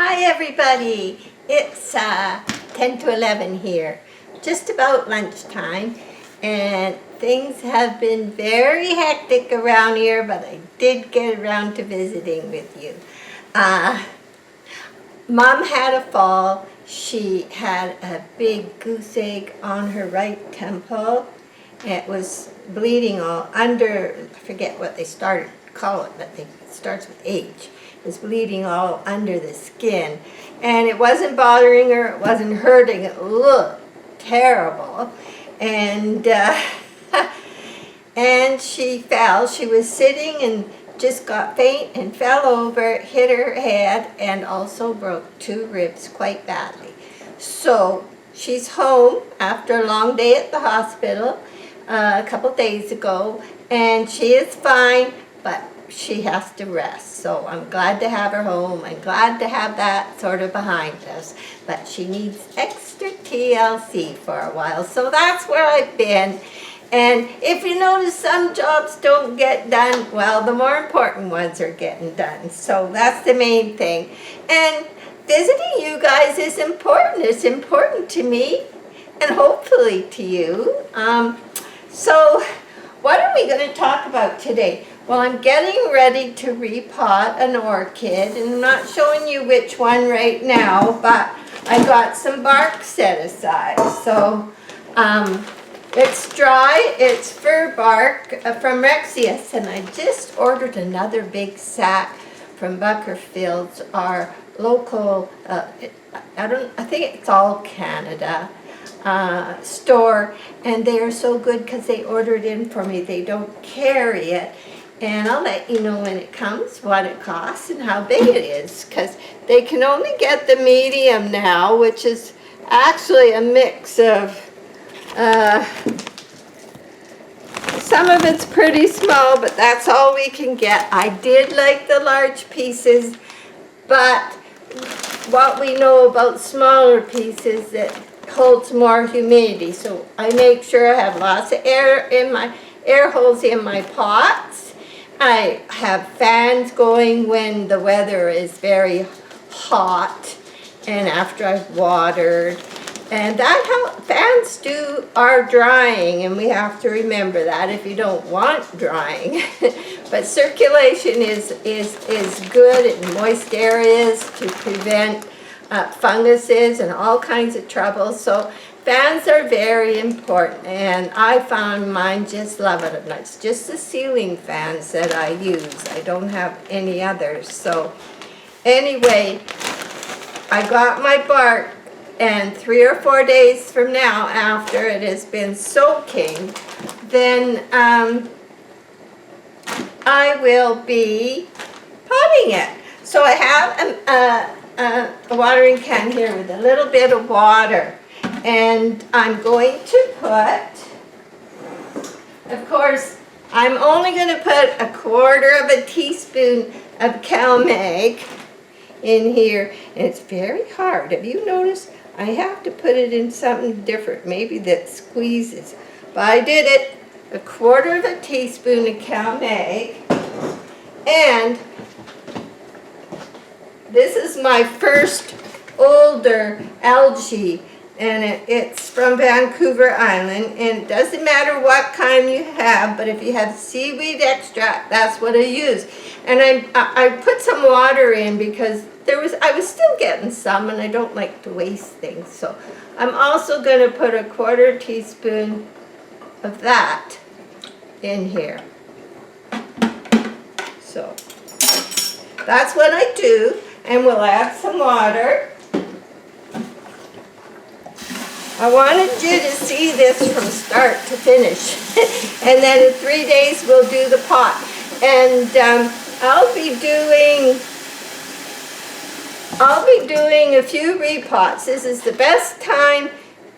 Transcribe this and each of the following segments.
Hi everybody, it's 10 to 11 here, just about lunchtime, and things have been very hectic around here, but I did get around to visiting with you. Mom had a fall. She had a big goose egg on her right temple. It was bleeding all under, I forget what they call it, but it starts with H. It was bleeding all under the skin, and it wasn't bothering her, it wasn't hurting, it looked terrible, and and she fell. She was sitting and just got faint and fell over, hit her head, and also broke 2 ribs quite badly. So she's home after a long day at the hospital a couple days ago, and she is fine, but she has to rest. So I'm glad to have her home. I'm glad to have that sort of behind us. But she needs extra TLC for a while. So that's where I've been. And if you notice, some jobs don't get done, well, the more important ones are getting done. So that's the main thing. And visiting you guys is important. It's important to me and hopefully to you. So what are we going to talk about today? Well, I'm getting ready to repot an orchid, and I'm not showing you which one right now, but I got some bark set aside. So it's dry, it's fir bark from Rexius, and I just ordered another big sack from Buckerfield's, our local, I think it's all Canada store, and they are so good because they order it in for me. They don't carry it. And I'll let you know when it comes what it costs and how big it is, because they can only get the medium now, which is actually a mix of, some of it's pretty small, but that's all we can get. I did like the large pieces, but what we know about smaller pieces, it holds more humidity. So I make sure I have lots of air holes in my pots. I have fans going when the weather is very hot and after I've watered. And fans are drying, and we have to remember that if you don't want drying. But circulation is good in moist areas to prevent funguses and all kinds of trouble. So fans are very important, and I found mine just love it. And it's just the ceiling fans that I use. I don't have any others. So anyway, I got my bark, and 3 or 4 days from now, after it has been soaking, then I will be potting it. So I have a watering can here with a little bit of water. And I'm going to put, of course, I'm only going to put 1/4 teaspoon of CalMag in here. And it's very hard. Have you noticed? I have to put it in something different, maybe that squeezes. But I did it. 1/4 teaspoon of CalMag. And this is my first older algae. And it's from Vancouver Island, and it doesn't matter what kind you have, but if you have seaweed extract, that's what I use. And I put some water in because I was still getting some, and I don't like to waste things. So I'm also going to put 1/4 teaspoon of that in here. So that's what I do, and we'll add some water. I wanted you to see this from start to finish. And then in 3 days we'll do the pot. And I'll be doing a few repots. This is the best time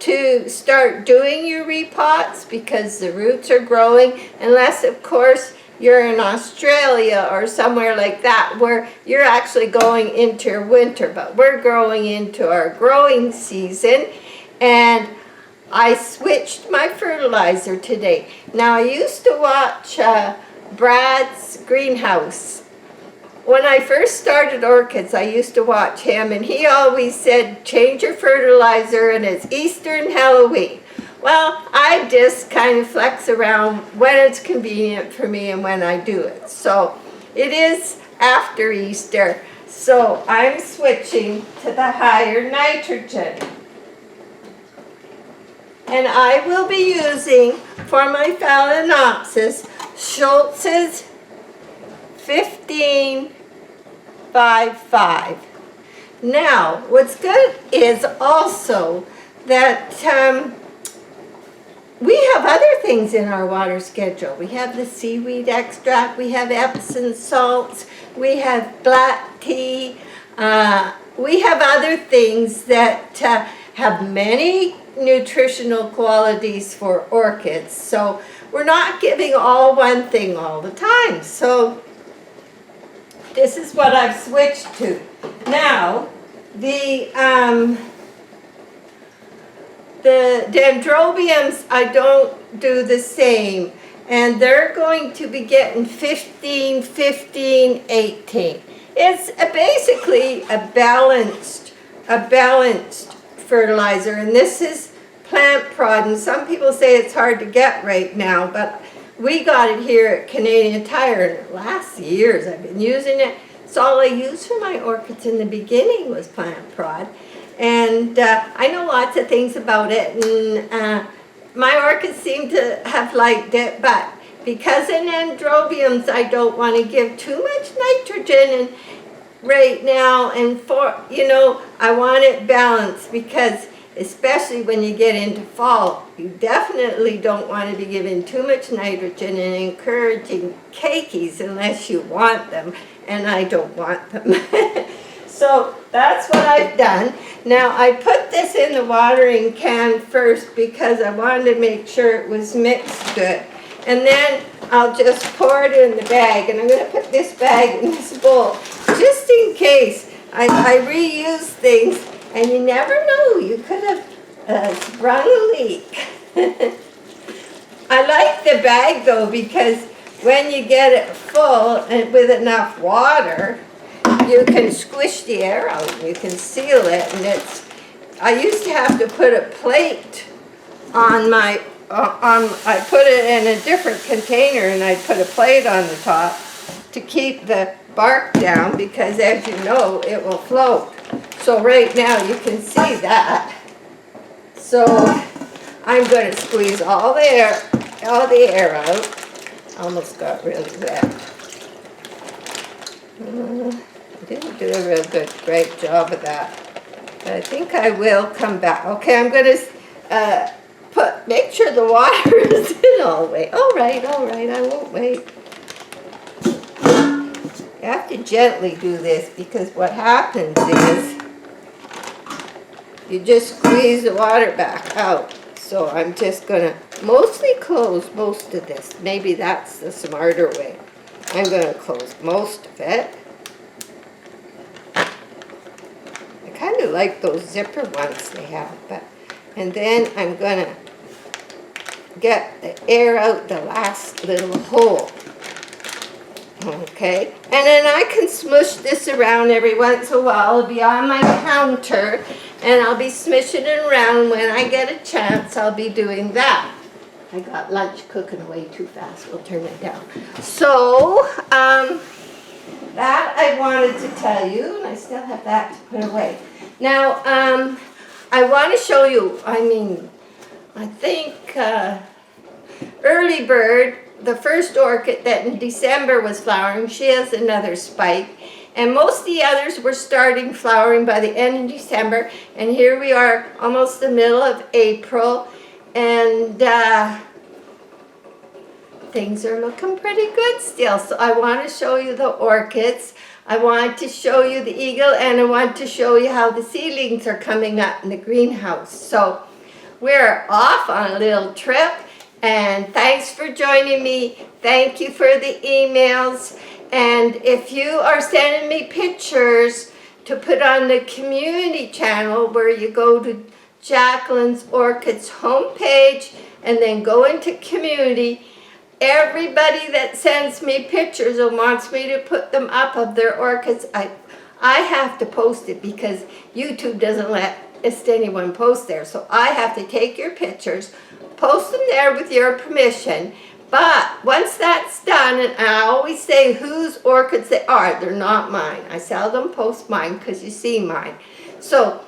to start doing your repots because the roots are growing, unless of course you're in Australia or somewhere like that where you're actually going into winter. But we're growing into our growing season. And I switched my fertilizer today. Now I used to watch Brad's greenhouse when I first started orchids, I used to watch him, and he always said, change your fertilizer, and it's Easter and Halloween. Well, I just kind of flex around when it's convenient for me and when I do it. So it is after Easter, so I'm switching to the higher nitrogen. And I will be using, for my Phalaenopsis, Schultz's 15-5-5. Now, what's good is also that we have other things in our water schedule. We have the seaweed extract, we have Epsom salts, we have black tea, we have other things that have many nutritional qualities for orchids. So we're not giving all one thing all the time. So this is what I've switched to. Now, the dendrobiums, I don't do the same. And they're going to be getting 15, 15, 18. It's basically a balanced fertilizer. And this is plant prod. And some people say it's hard to get right now, but we got it here at Canadian Tire, and it lasts years. I've been using it. It's all I used for my orchids in the beginning was plant prod. And I know lots of things about it, and my orchids seem to have liked it, but because in dendrobiums I don't want to give too much nitrogen right now, and I want it balanced, because especially when you get into fall, you definitely don't want to be giving too much nitrogen and encouraging cakeys unless you want them, and I don't want them. So that's what I've done. Now I put this in the watering can first because I wanted to make sure it was mixed good. And then I'll just pour it in the bag, and I'm going to put this bag in this bowl just in case. I reuse things, and you never know, you could have sprung a leak. I like the bag though, because when you get it full and with enough water, you can squish the air out, you can seal it, and I used to have to put a plate on my, I put it in a different container, and I put a plate on the top to keep the bark down, because as you know, it will float. So right now you can see that. So I'm going to squeeze all the air out. Almost got really wet. I didn't do a real great job of that, but I think I will come back. Okay, I'm going to make sure the water is in all the way. All right, I won't wait. You have to gently do this, because what happens is you just squeeze the water back out. So I'm just going to mostly close most of this. Maybe that's the smarter way. I'm going to close most of it. I kind of like those zipper ones they have, and then I'm going to get the air out the last little hole. Okay, and then I can smush this around every once in a while. It'll be on my counter, and I'll be smishing it around. When I get a chance, I'll be doing that. I got lunch cooking away too fast. We'll turn it down. So, that I wanted to tell you, and I still have that to put away. Now, I want to show you, I think Early Bird, the first orchid that in December was flowering, she has another spike. And most of the others were starting flowering by the end of December. And here we are, almost the middle of April. And things are looking pretty good still. So I want to show you the orchids. I want to show you the eagle, and I want to show you how the seedlings are coming up in the greenhouse. So we're off on a little trip. And thanks for joining me. Thank you for the emails. And if you are sending me pictures to put on the community channel, where you go to Jacqueline's Orchids homepage and then go into community, everybody that sends me pictures and wants me to put them up of their orchids, I have to post it because YouTube doesn't let anyone post there. So I have to take your pictures, post them there with your permission. But once that's done, and I always say whose orchids they are, they're not mine. I seldom post mine because you see mine. So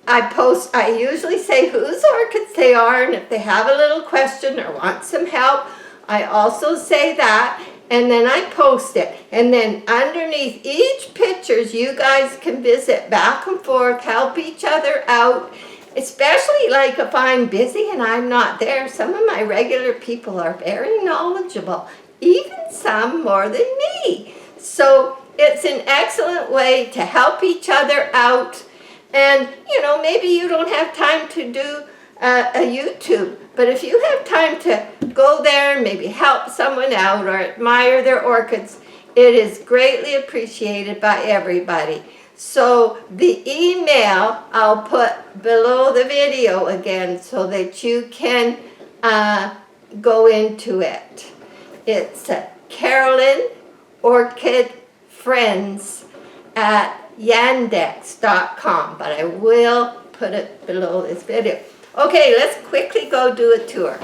I usually say whose orchids they are, and if they have a little question or want some help, I also say that, and then I post it. And then underneath each pictures, you guys can visit back and forth, help each other out. Especially like if I'm busy and I'm not there, some of my regular people are very knowledgeable, even some more than me. So it's an excellent way to help each other out. And, you know, maybe you don't have time to do a YouTube, but if you have time to go there and maybe help someone out or admire their orchids, it is greatly appreciated by everybody. So the email I'll put below the video again so that you can go into it. It's Carolyn Orchid Friends at yandex.com, but I will put it below this video. Okay, let's quickly go do a tour.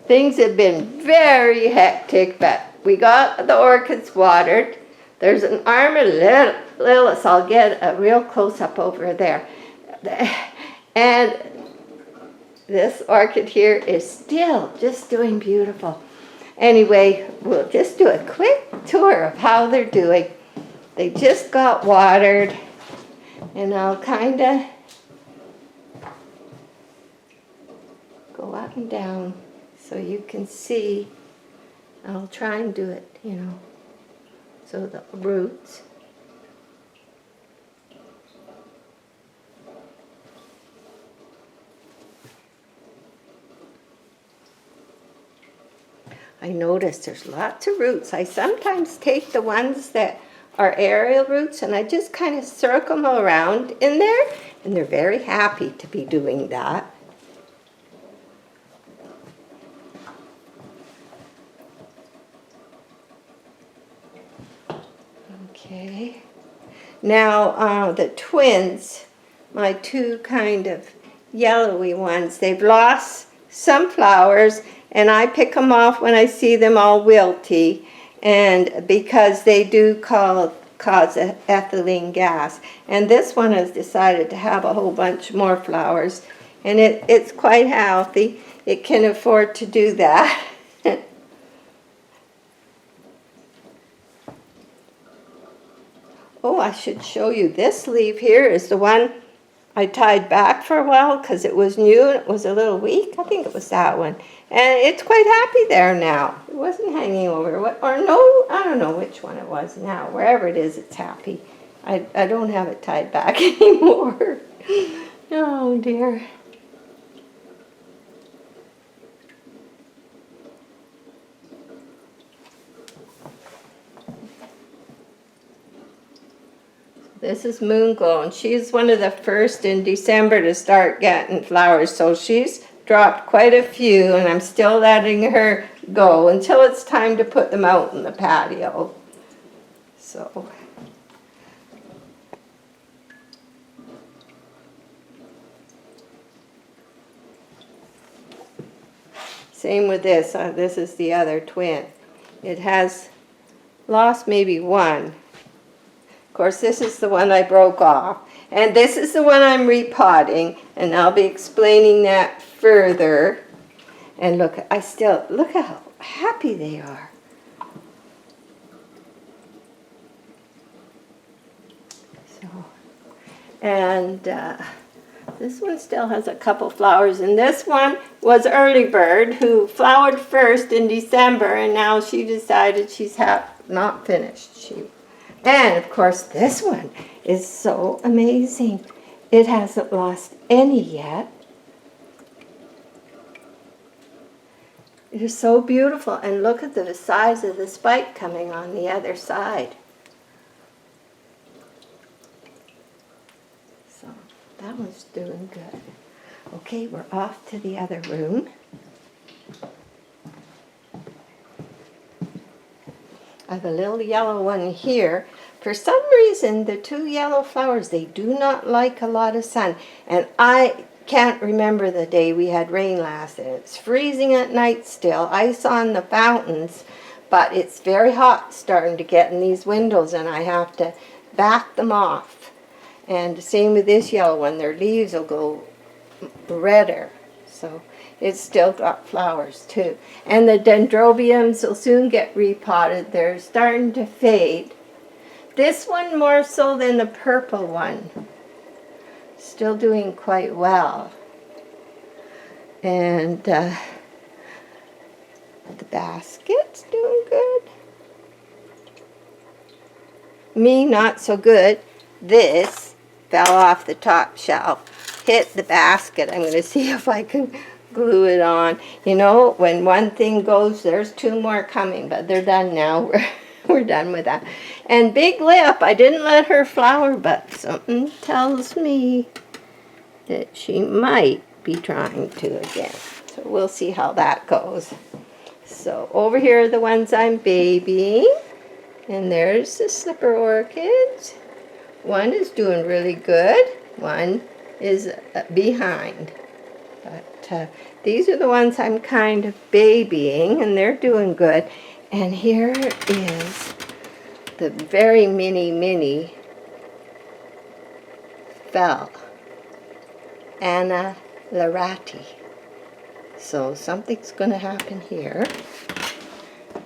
Things have been very hectic, but we got the orchids watered. There's an amaryllis. I'll get a real close-up over there. And this orchid here is still just doing beautiful. Anyway, we'll just do a quick tour of how they're doing. They just got watered, and I'll kind of go up and down so you can see. I'll try and do it, you know, so the roots. I notice there's lots of roots. I sometimes take the ones that are aerial roots and I just kind of circle them around in there, and they're very happy to be doing that. Okay. Now the twins, my two kind of yellowy ones, they've lost some flowers, and I pick them off when I see them all wilty, and because they do cause ethylene gas. And this one has decided to have a whole bunch more flowers, and it's quite healthy. It can afford to do that. Oh, I should show you this leaf here is the one I tied back for a while because it was new and it was a little weak. I think it was that one. And it's quite happy there now. It wasn't hanging over. Or no, I don't know which one it was now. Wherever it is, it's happy. I don't have it tied back anymore. Oh, dear. This is Moonglow, and she's one of the first in December to start getting flowers, so she's dropped quite a few, and I'm still letting her go until it's time to put them out in the patio. So same with this. This is the other twin. It has lost maybe one. Of course, this is the one I broke off. And this is the one I'm repotting, and I'll be explaining that further. And look how happy they are. So, and this one still has a couple flowers, and this one was Early Bird, who flowered first in December, and now she decided she's not finished. And of course, this one is so amazing. It hasn't lost any yet. It is so beautiful, and look at the size of the spike coming on the other side. So that one's doing good. Okay, we're off to the other room. I have a little yellow one here. For some reason, the two yellow flowers, they do not like a lot of sun. And I can't remember the day we had rain last. And it's freezing at night still, ice on the fountains, but it's very hot starting to get in these windows, and I have to back them off. And same with this yellow one, their leaves will go redder. So it's still got flowers too. And the dendrobiums will soon get repotted. They're starting to fade. This one more so than the purple one. Still doing quite well. And the basket's doing good. Me, not so good. This fell off the top shelf, hit the basket. I'm going to see if I can glue it on. You know, when one thing goes, there's two more coming, but they're done now. We're done with that. And Big Lip, I didn't let her flower, but something tells me that she might be trying to again. So we'll see how that goes. So over here are the ones I'm babying. And there's the slipper orchids. One is doing really good. One is behind. But these are the ones I'm kind of babying, and they're doing good. And here is the very mini Anna Larati. So something's going to happen here.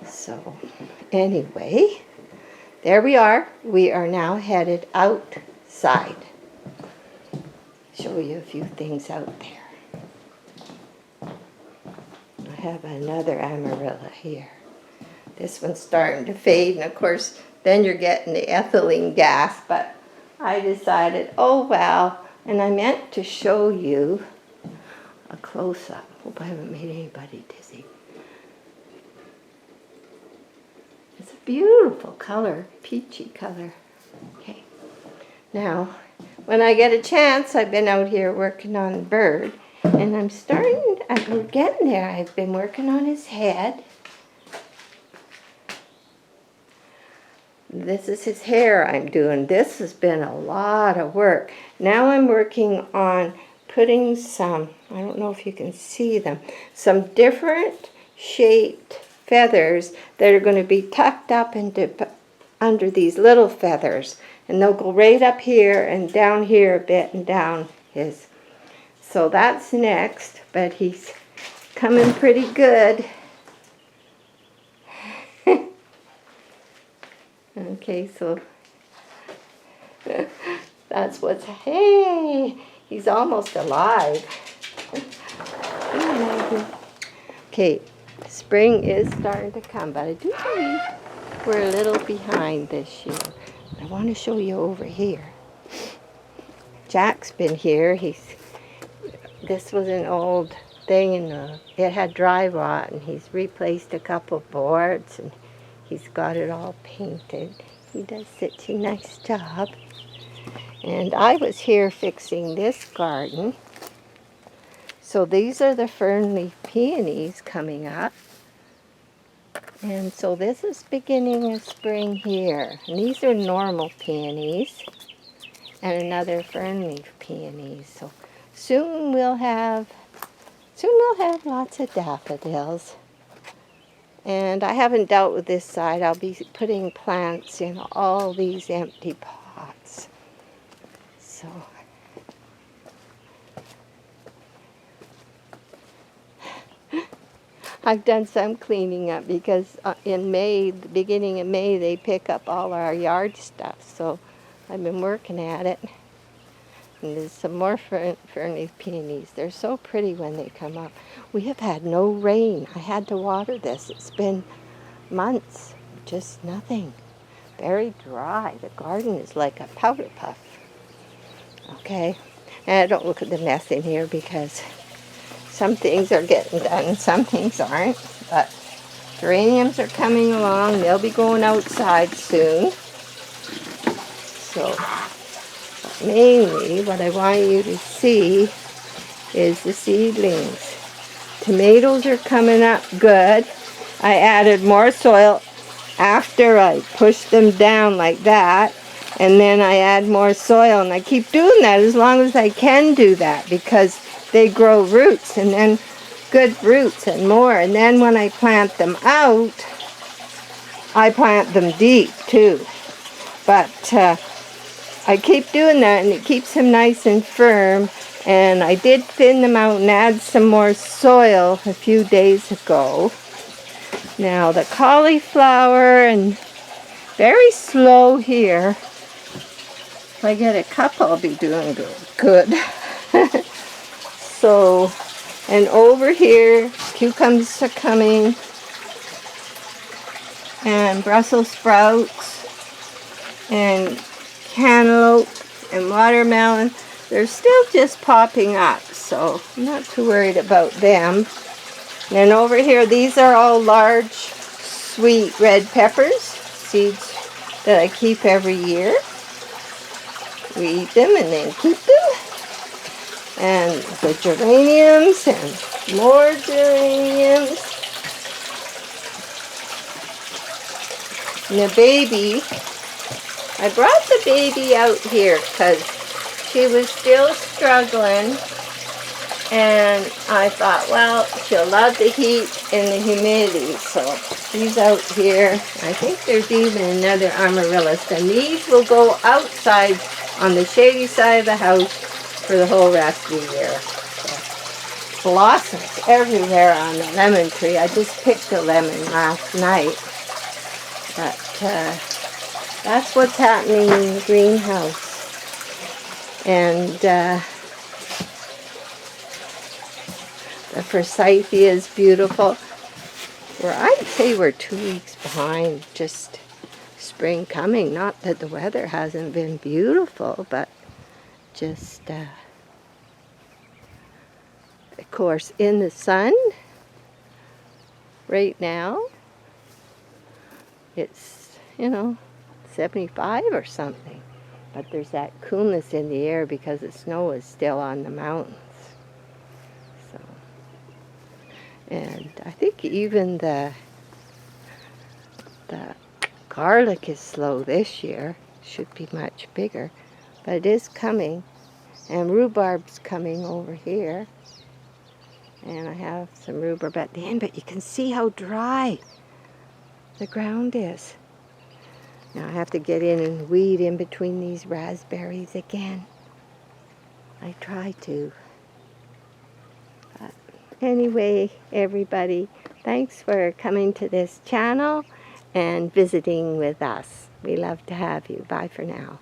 So anyway, there we are. We are now headed outside. Show you a few things out there. I have another amarilla here. This one's starting to fade, and of course, then you're getting the ethylene gas, but I decided, oh well, and I meant to show you a close-up. Hope I haven't made anybody dizzy. It's a beautiful color, peachy color. Okay. Now, when I get a chance, I've been out here working on the bird, and we're getting there. I've been working on his head. This is his hair I'm doing. This has been a lot of work. Now I'm working on putting some, I don't know if you can see them, some different shaped feathers that are going to be tucked up under these little feathers. And they'll go right up here and down here a bit and down his. So that's next, but he's coming pretty good. Okay, so that's what's, hey, he's almost alive. Okay, spring is starting to come, but I do believe we're a little behind this year. I want to show you over here. Jack's been here. This was an old thing, and it had dry rot, and he's replaced a couple boards, and he's got it all painted. He does such a nice job. And I was here fixing this garden. So these are the fern-leaf peonies coming up. And so this is beginning of spring here. And these are normal peonies. And another fern-leaf peonies. So soon we'll have lots of daffodils. And I haven't dealt with this side. I'll be putting plants in all these empty pots. So I've done some cleaning up because in May, the beginning of May, they pick up all our yard stuff. So I've been working at it. And there's some more fern-leaf peonies. They're so pretty when they come up. We have had no rain. I had to water this. It's been months, just nothing. Very dry. The garden is like a powder puff. Okay, and I don't look at the mess in here because some things are getting done and some things aren't. But geraniums are coming along. They'll be going outside soon. So mainly what I want you to see is the seedlings. Tomatoes are coming up good. I added more soil after I pushed them down like that. And then I add more soil, and I keep doing that as long as I can do that, because they grow roots, and then good roots and more. And then when I plant them out, I plant them deep too. But I keep doing that, and it keeps them nice and firm. And I did thin them out and add some more soil a few days ago. Now the cauliflower, and very slow here. If I get a couple, I'll be doing good. So, and over here, cucumbers are coming, and Brussels sprouts, and cantaloupe, and watermelon. They're still just popping up, so I'm not too worried about them. And then over here, these are all large, sweet red peppers, seeds that I keep every year. We eat them and then keep them. And the geraniums, and more geraniums. And the baby, I brought the baby out here because she was still struggling, and I thought, well, she'll love the heat and the humidity, so she's out here. I think there's even another amaryllis, and these will go outside on the shady side of the house for the whole rest of the year. So, blossoms everywhere on the lemon tree. I just picked a lemon last night, but that's what's happening in the greenhouse. And the forsythia is beautiful. I'd say we're 2 weeks behind just spring coming. Not that the weather hasn't been beautiful, but just, of course, in the sun right now, it's, 75 or something. But there's that coolness in the air because the snow is still on the mountains. So, and I think even the garlic is slow this year. Should be much bigger, but it is coming. And rhubarb's coming over here. And I have some rhubarb at the end, but you can see how dry the ground is. Now I have to get in and weed in between these raspberries again. I try to. But anyway, everybody, thanks for coming to this channel and visiting with us. We love to have you. Bye for now.